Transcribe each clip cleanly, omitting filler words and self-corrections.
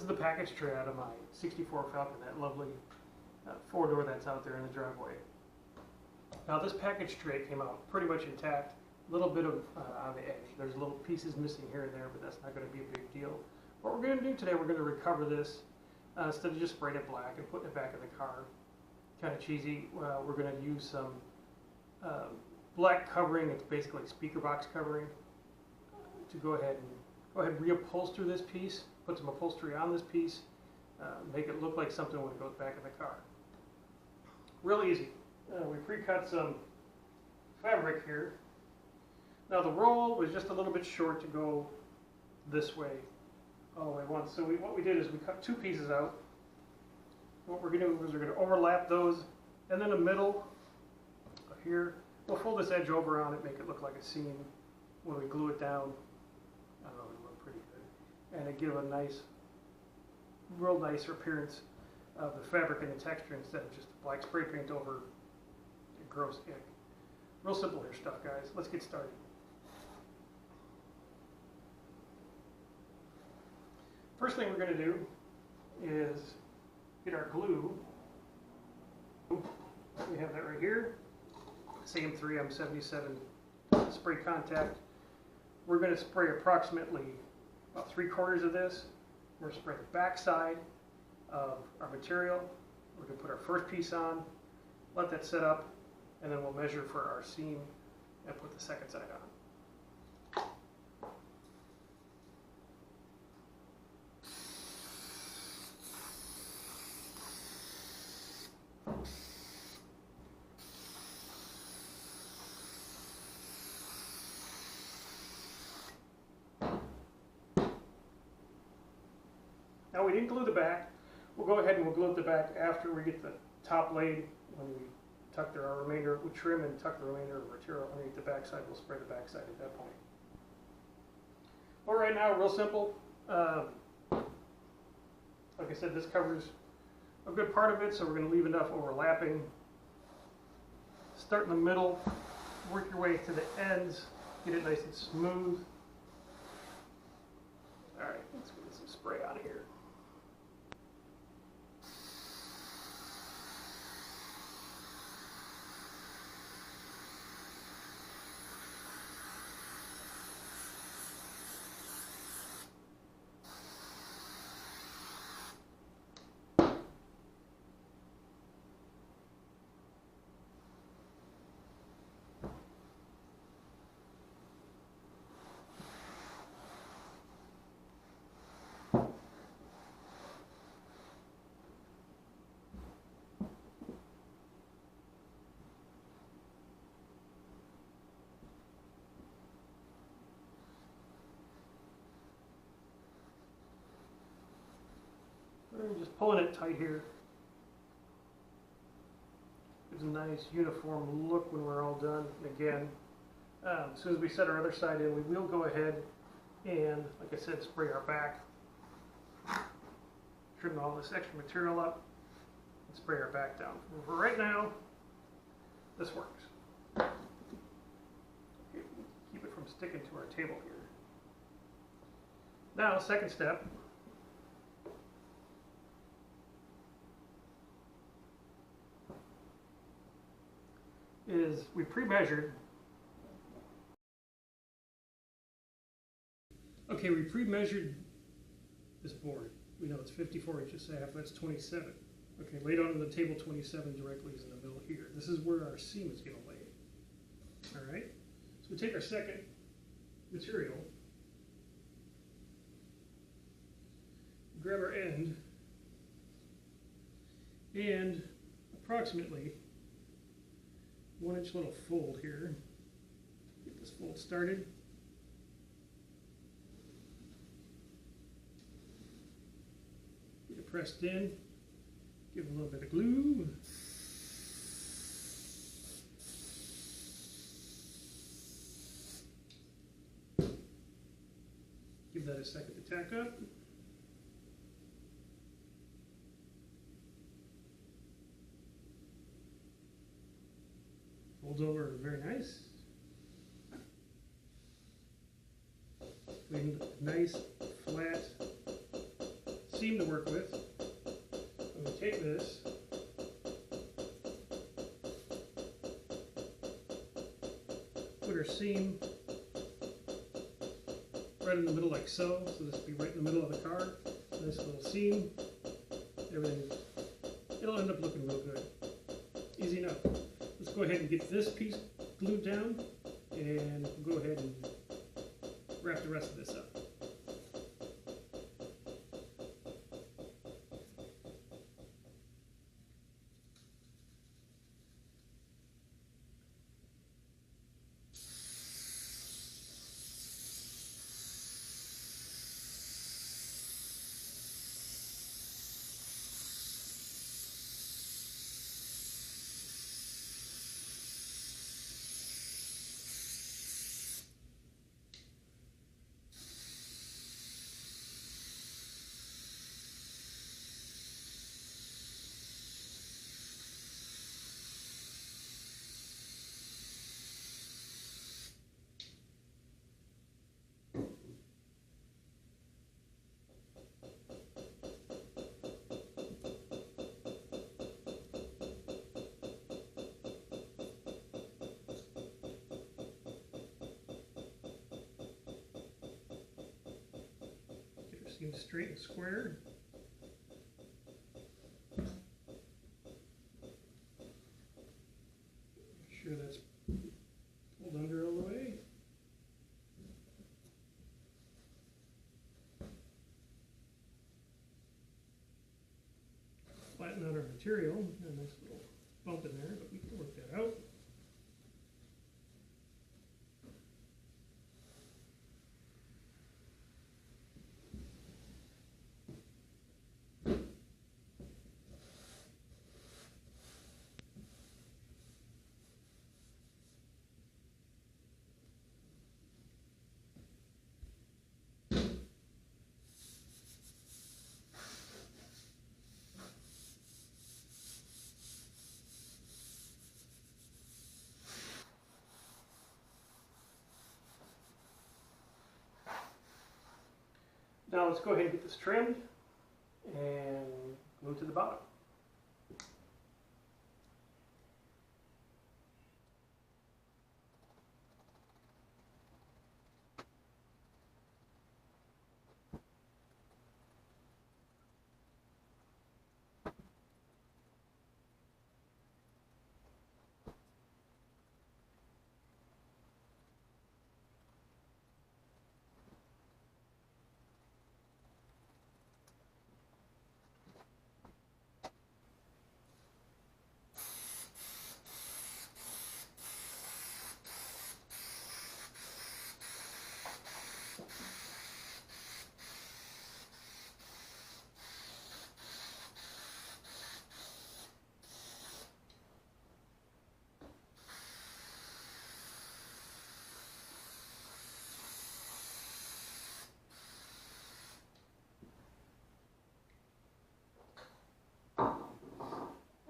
is the package tray out of my 64 Falcon, that lovely 4-door that's out there in the driveway. Now this package tray came out pretty much intact, a little bit of on the edge. There's little pieces missing here and there, but that's not going to be a big deal. What we're going to do today, we're going to recover this instead of just spraying it black and putting it back in the car. Kind of cheesy. We're going to use some black covering. It's basically speaker box covering to go ahead and reupholster this piece, put some upholstery on this piece, make it look like something when it goes back in the car. Real easy. We pre-cut some fabric here. Now the roll was just a little bit short to go this way all the way once. So what we did is we cut 2 pieces out. What we're going to do is we're going to overlap those, and then the middle here, we'll fold this edge over on it, make it look like a seam. When we glue it down, I don't know, it'll look pretty good. And it give a nice, real nice appearance of the fabric and the texture instead of just black spray paint over a gross ick. Real simple here stuff, guys. Let's get started. First thing we're going to do is get our glue. We have that right here. Same 3M77 spray contact. We're going to spray approximately about 3/4 of this. We're going to spray the back side of our material. We're going to put our first piece on, let that set up, and then we'll measure for our seam and put the second side on. Now we didn't glue the back. We'll go ahead and we'll glue up the back after we get the top laid. When we tuck our remainder, we trim and tuck the remainder of the material underneath the back side. We'll spray the back side at that point. But right now, real simple. Like I said, this covers a good part of it, so we're going to leave enough overlapping. Start in the middle, work your way to the ends, get it nice and smooth. All right, let's get some spray on here. We're just pulling it tight here. Gives a nice uniform look when we're all done. And again, as soon as we set our other side in, we will go ahead and, like I said, spray our back. Trim all this extra material up and spray our back down. For right now, this works. Keep it from sticking to our table here. Now, second step. Is we pre-measured. Okay, we pre-measured this board. We know it's 54 inches half, that's 27. Okay, laid on the table 27 directly is in the middle here. This is where our seam is going to lay. All right, so we take our second material, grab our end, and approximately 1-inch little fold here. Get this fold started. Get it pressed in. Give it a little bit of glue. Give that a second to tack up. Folds over very nice. Nice, flat seam to work with. I'm going to take this, put our seam right in the middle like so. So this will be right in the middle of the car. Nice little seam. Everything, it'll end up looking real good. Easy enough. Let's go ahead and get this piece glued down, and we'll go ahead and wrap the rest of this up. Seam straight and square. Make sure that's pulled under all the way. Flatten out our material. Got a nice little bump in there, but we can work that out. Now let's go ahead and get this trimmed and move to the bottom.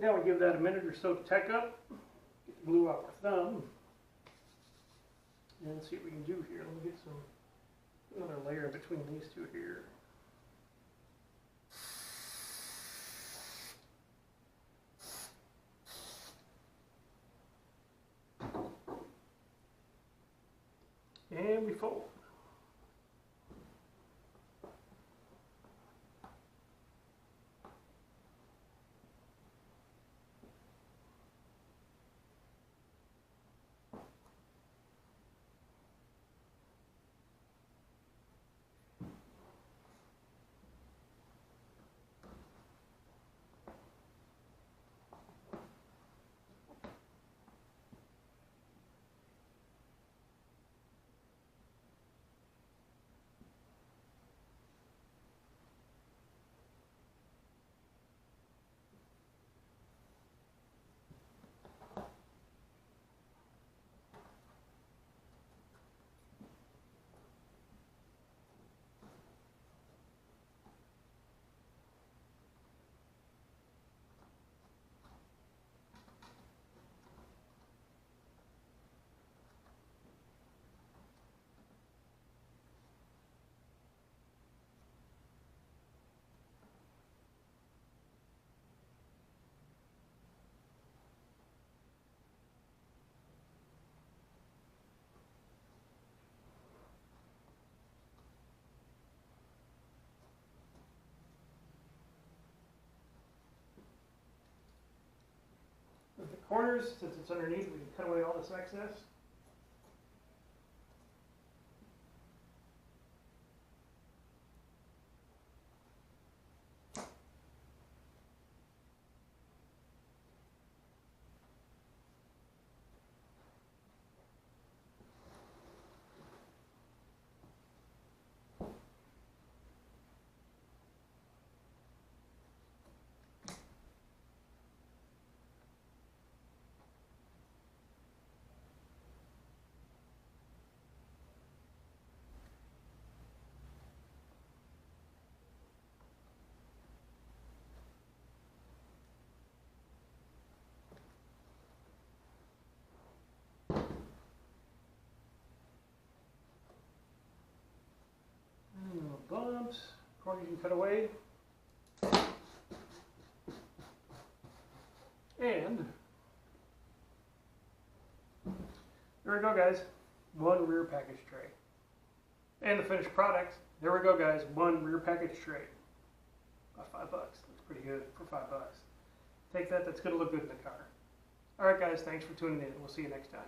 Now we give that a minute or so to tech up, get the glue off our thumb, and see what we can do here. Let me get another layer between these two here. And we fold. corners, since it's underneath, we can cut away all this excess. Bumps, corners you can cut away. And there we go, guys. One rear package tray. And the finished product, there we go, guys. One rear package tray. About $5. Looks pretty good for $5. Take that, that's going to look good in the car. Alright, guys, thanks for tuning in. We'll see you next time.